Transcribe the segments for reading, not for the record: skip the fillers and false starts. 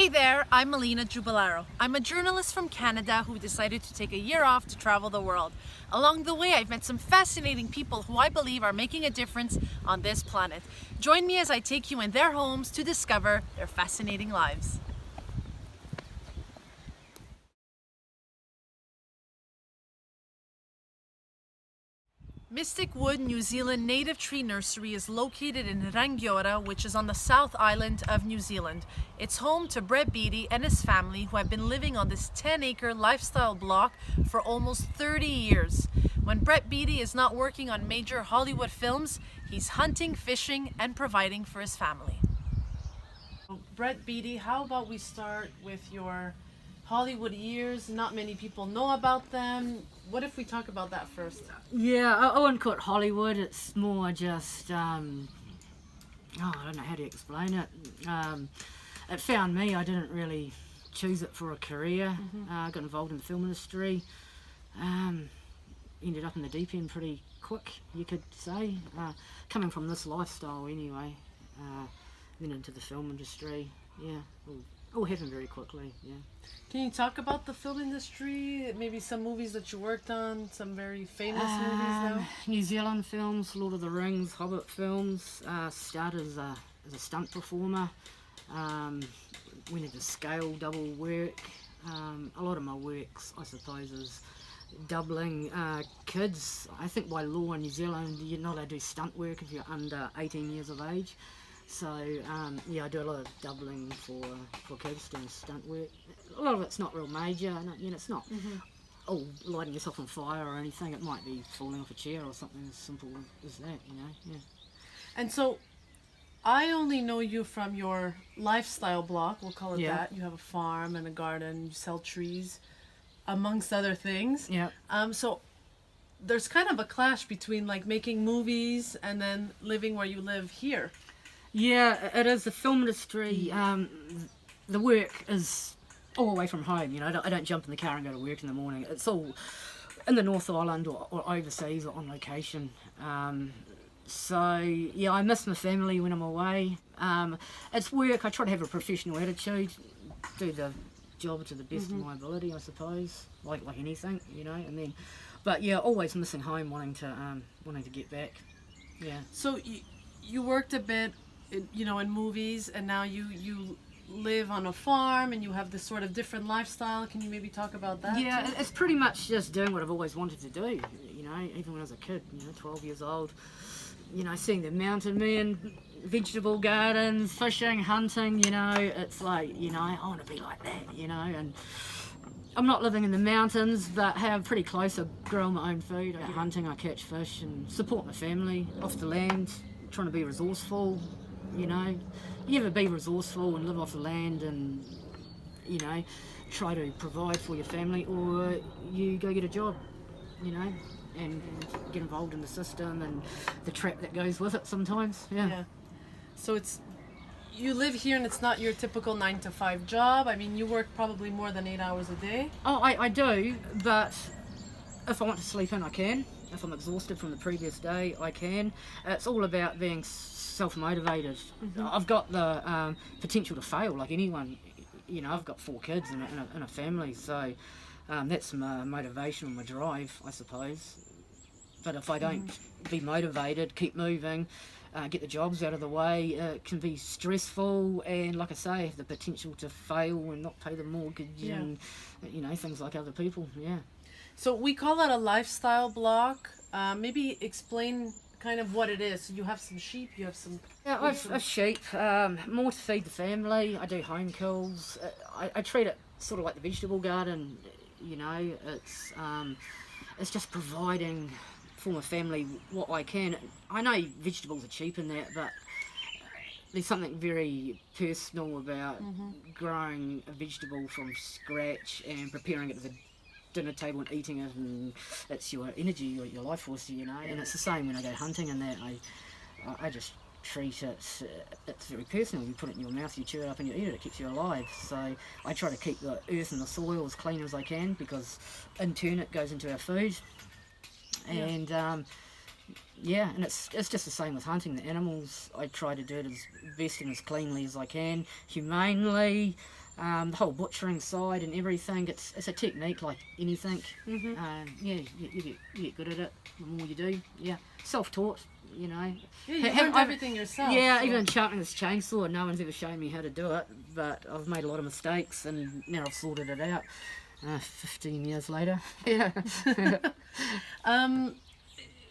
Hey there, I'm Melina Jubilaro. I'm a journalist from Canada who decided to take a year off to travel the world. Along the way, I've met some fascinating people who I believe are making a difference on this planet. Join me as I take you in their homes to discover their fascinating lives. Mystic Wood New Zealand Native Tree Nursery is located in Rangiora, which is on the South Island of New Zealand. It's home to Brett Beattie and his family, who have been living on this 10-acre lifestyle block for almost 30 years. When Brett Beattie is not working on major Hollywood films, he's hunting, fishing, and providing for his family. Brett Beattie, how about we start with your Hollywood years? Not many people know about them. What if we talk about that first? Yeah, I wouldn't call it Hollywood. It's more just, I don't know how to explain it. It found me. I didn't really choose it for a career. Got involved in the film industry. Ended up in the deep end pretty quick, you could say. Coming from this lifestyle anyway. Then into the film industry. Yeah, all happened very quickly, yeah. Can you talk about the film industry? Maybe some movies that you worked on, some very famous movies now? New Zealand films, Lord of the Rings, Hobbit films. Started as a stunt performer. Went into scale double work. A lot of my works, I suppose, is doubling kids. I think by law in New Zealand you're not allowed to do stunt work if you're under 18 years of age. So yeah, I do a lot of doubling for kids doing stunt work. A lot of it's not real major, it's not lighting yourself on fire or anything. It might be falling off a chair or something as simple as that, yeah. And so, I only know you from your lifestyle blog, we'll call it that. You have a farm and a garden, you sell trees, amongst other things. Yeah. So, there's kind of a clash between like making movies and then living where you live here. Yeah, it is. The film industry, the work is all away from home, I don't jump in the car and go to work in the morning. It's all in the North Island or overseas or on location. So, yeah, I miss my family when I'm away. It's work. I try to have a professional attitude, do the job to the best of my ability, I suppose, like anything, and then, but yeah, always missing home, wanting to get back, yeah. So, you worked a bit in movies, and now you live on a farm and you have this sort of different lifestyle. Can you maybe talk about that? Yeah, it's pretty much just doing what I've always wanted to do, even when I was a kid, 12 years old, seeing the mountain men, vegetable gardens, fishing, hunting, it's like, I want to be like that, and I'm not living in the mountains, but I'm pretty close. I grow my own food, I go hunting, I catch fish and support my family off the land, trying to be resourceful. You ever be resourceful and live off the land and, try to provide for your family, or you go get a job, and get involved in the system and the trap that goes with it sometimes, yeah. So you live here and it's not your typical 9-to-5 job. I mean, you work probably more than 8 hours a day. Oh, I do, but if I want to sleep in, I can. If I'm exhausted from the previous day, I can. It's all about being self-motivated. I've got the potential to fail like anyone. I've got 4 kids and a family, so that's my motivation or my drive, I suppose. But if I don't be motivated, keep moving, get the jobs out of the way, it can be stressful, and like I say, have the potential to fail and not pay the mortgage and things like other people, yeah. So we call that a lifestyle block. Maybe explain kind of what it is. So you have some sheep, you have some... Yeah, I've sheep, more to feed the family. I do home kills. I treat it sort of like the vegetable garden, it's just providing for my family what I can. I know vegetables are cheap in that, but there's something very personal about growing a vegetable from scratch and preparing it at the dinner table and eating it, and it's your energy, your life force, and it's the same when I go hunting and that. I just treat it, it's very personal. You put it in your mouth, you chew it up and you eat it, it keeps you alive. So I try to keep the earth and the soil as clean as I can, because in turn it goes into our food. And and it's just the same with hunting. The animals, I try to do it as best and as cleanly as I can, humanely, the whole butchering side and everything. It's a technique like anything. Yeah, you get good at it the more you do. Yeah, self-taught. You know. Yeah, you learned everything yourself. Yeah, so. even sharpening this chainsaw, no one's ever shown me how to do it, but I've made a lot of mistakes and now I've sorted it out. 15 years later. Yeah.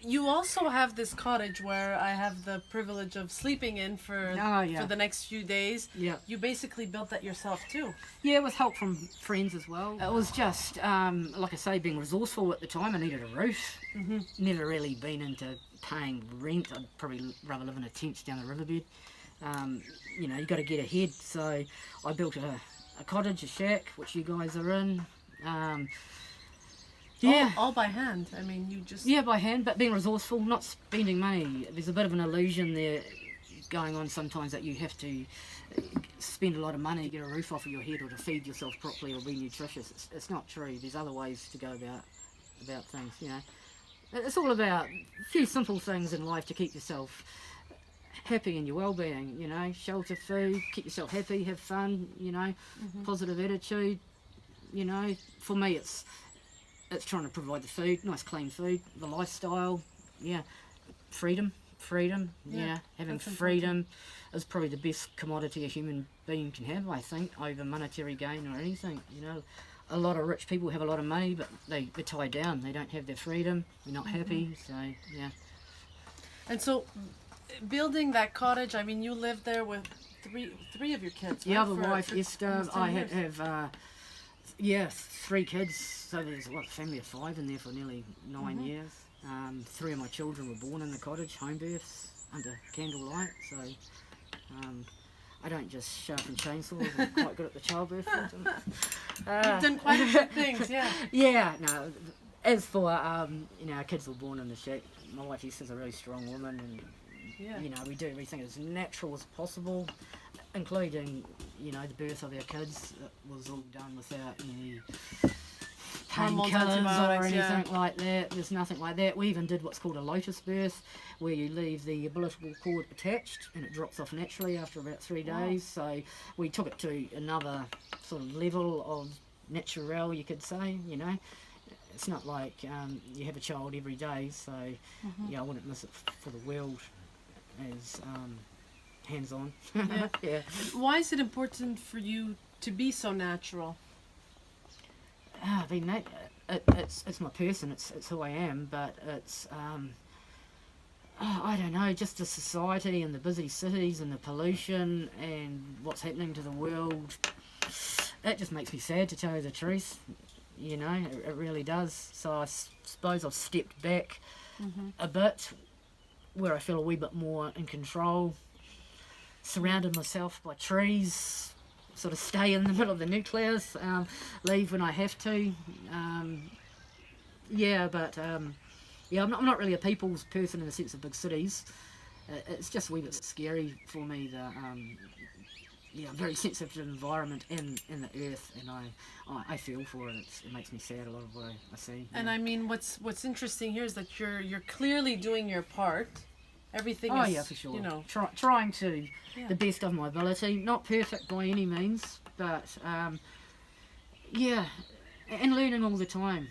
You also have this cottage where I have the privilege of sleeping in for the next few days. Yeah. You basically built that yourself too. Yeah, with help from friends as well. It was just, like I say, being resourceful at the time. I needed a roof. Never really been into paying rent. I'd probably rather live in a tent down the riverbed. You know, you got to get ahead. So I built a cottage, a shack, which you guys are in. Yeah. All by hand. I mean, you just... Yeah, by hand, but being resourceful, not spending money. There's a bit of an illusion there going on sometimes that you have to spend a lot of money to get a roof off of your head or to feed yourself properly or be nutritious. It's not true. There's other ways to go about things, you know. It's all about a few simple things in life to keep yourself happy in your well-being, you know. Shelter, food, keep yourself happy, have fun, you know, positive attitude, you know. For me, it's trying to provide the food, nice clean food, the lifestyle, yeah, freedom, yeah, having freedom is probably the best commodity a human being can have, I think, over monetary gain or anything, you know. A lot of rich people have a lot of money, but they're tied down, they don't have their freedom, they're not happy, so, yeah. And so, building that cottage, I mean, you lived there with three of your kids, right? Yeah, the wife, Esther, I have... Yeah, 3 kids, so there's a family of 5 in there for nearly 9 years. 3 of my children were born in the cottage, home births, under candlelight, so I don't just sharpen chainsaws, I'm quite good at the childbirth. You've done quite a few things, yeah. Yeah, no, as for, you know, our kids were born in the shack. My wife Esther's a really strong woman and, you know, we do everything as natural as possible, including, you know, the birth of our kids. It was all done without any painkillers or anything like that. There's nothing like that. We even did what's called a lotus birth, where you leave the umbilical cord attached and it drops off naturally after about 3 days. So we took it to another sort of level of natural, you could say, you know. It's not like you have a child every day, so yeah, I wouldn't miss it for the world as hands-on. Yeah. Why is it important for you to be so natural? I mean, it's my person, it's who I am, but it's, I don't know, just the society and the busy cities and the pollution and what's happening to the world, it just makes me sad, to tell you the truth, you know, it really does. So I suppose I've stepped back a bit, where I feel a wee bit more in control, surrounded myself by trees, sort of stay in the middle of the nucleus, leave when I have to. Yeah, I'm not really a people's person in the sense of big cities. It's just a wee bit scary for me. I'm very sensitive to the environment and the earth, and I feel for it. It makes me sad, a lot of what I see. And I mean, what's interesting here is that you're clearly doing your part. Everything is, yeah, for sure. You know, trying to the best of my ability. Not perfect by any means, but yeah, and learning all the time.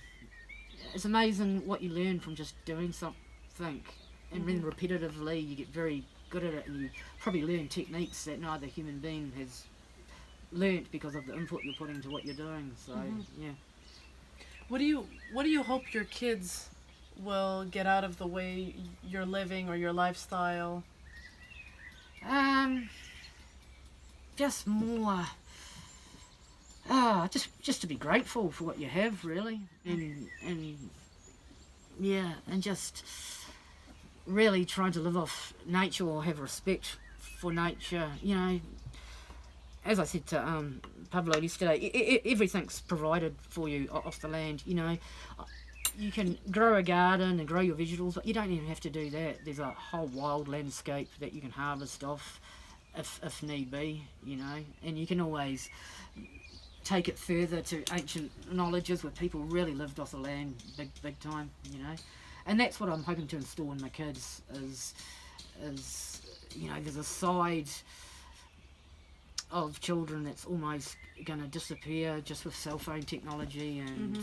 It's amazing what you learn from just doing something, and then repetitively you get very good at it, and you probably learn techniques that no other human being has learnt because of the input you're putting into what you're doing. So yeah. What do you hope your kids will get out of the way you're living or your lifestyle? Just more, just to be grateful for what you have, really, and yeah, and just really trying to live off nature or have respect for nature. You know, as I said to Pablo yesterday, everything's provided for you off the land. You know, you can grow a garden and grow your vegetables, but you don't even have to do that. There's a whole wild landscape that you can harvest off if need be, you know, and you can always take it further to ancient knowledges where people really lived off the land big time, you know. And that's what I'm hoping to install in my kids is you know, there's a side of children that's almost going to disappear just with cell phone technology and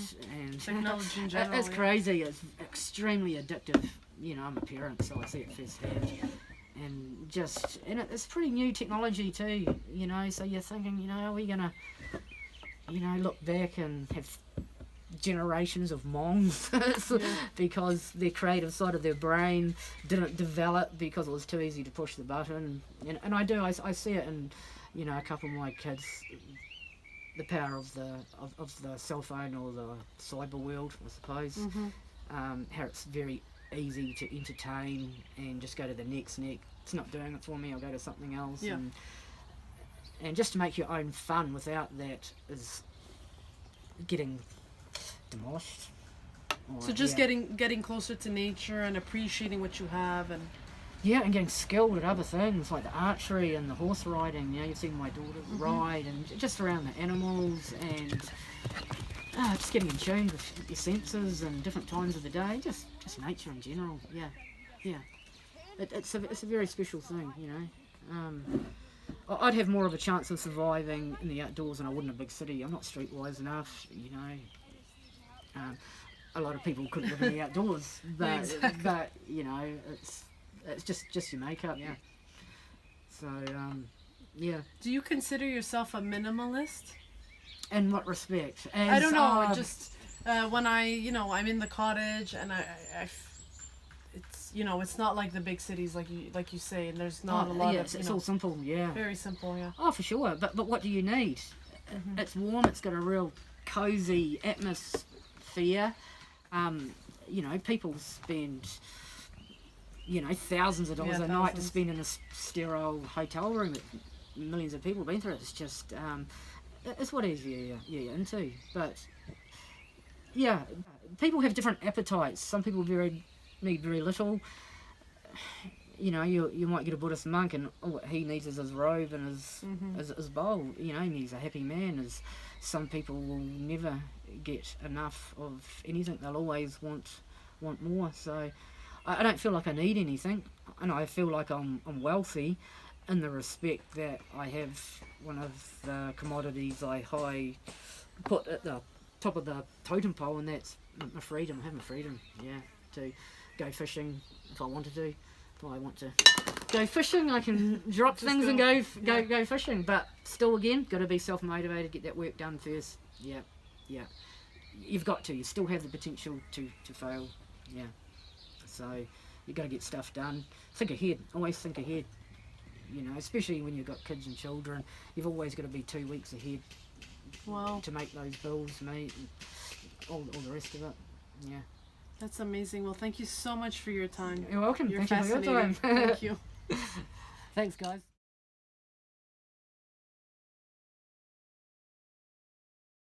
Technology in general. it's crazy. It's extremely addictive. You know, I'm a parent, so I see it firsthand. And it's pretty new technology too, you know, so you're thinking, you know, are we going to, you know, look back and have generations of mongs because their creative side of their brain didn't develop because it was too easy to push the button. And I see it in, you know, a couple of my kids, the power of the cell phone or the cyber world, I suppose. How it's very easy to entertain and just go to the next. It's not doing it for me, I'll go to something else. And just to make your own fun without that is getting demolished. So just getting closer to nature and appreciating what you have, and and getting skilled at other things like the archery and the horse riding. You know, you've seen my daughter ride, and just around the animals, and just getting in tune with your senses and different times of the day. Just nature in general. It's a very special thing, you know. I'd have more of a chance of surviving in the outdoors than I would in a big city. I'm not streetwise enough, you know. A lot of people couldn't live in the outdoors, but you know, it's just your makeup. So Do you consider yourself a minimalist? In what respect? I don't know. Just when I'm in the cottage and it's, you know, it's not like the big cities like you say, and there's not a lot of. It's all simple. Very simple. Oh, for sure. But what do you need? It's warm. It's got a real cozy atmosphere. You know, people spend, you know, thousands of dollars a night to spend in a sterile hotel room that millions of people have been through. It's just, it's what you're into. But yeah, people have different appetites. Some people need very little. You know, you might get a Buddhist monk and all he needs is his robe and his bowl. You know, and he's a happy man. As some people will never get enough of anything. They'll always want more. So I don't feel like I need anything, and I feel like I'm wealthy in the respect that I have one of the commodities I put at the top of the totem pole, and that's my freedom. I have my freedom, to go fishing if I wanted to. If I want to go fishing, I can drop things and go fishing. But still, again, got to be self-motivated, get that work done first. You've got to. You still have the potential to fail. So you got to get stuff done. Think ahead. Always think ahead. You know, especially when you've got kids and children, you've always got to be 2 weeks ahead. Wow. To make those bills meet and all the rest of it. That's amazing. Well, thank you so much for your time. You're welcome. You're Thank you for your time. Thank you. Thanks, guys.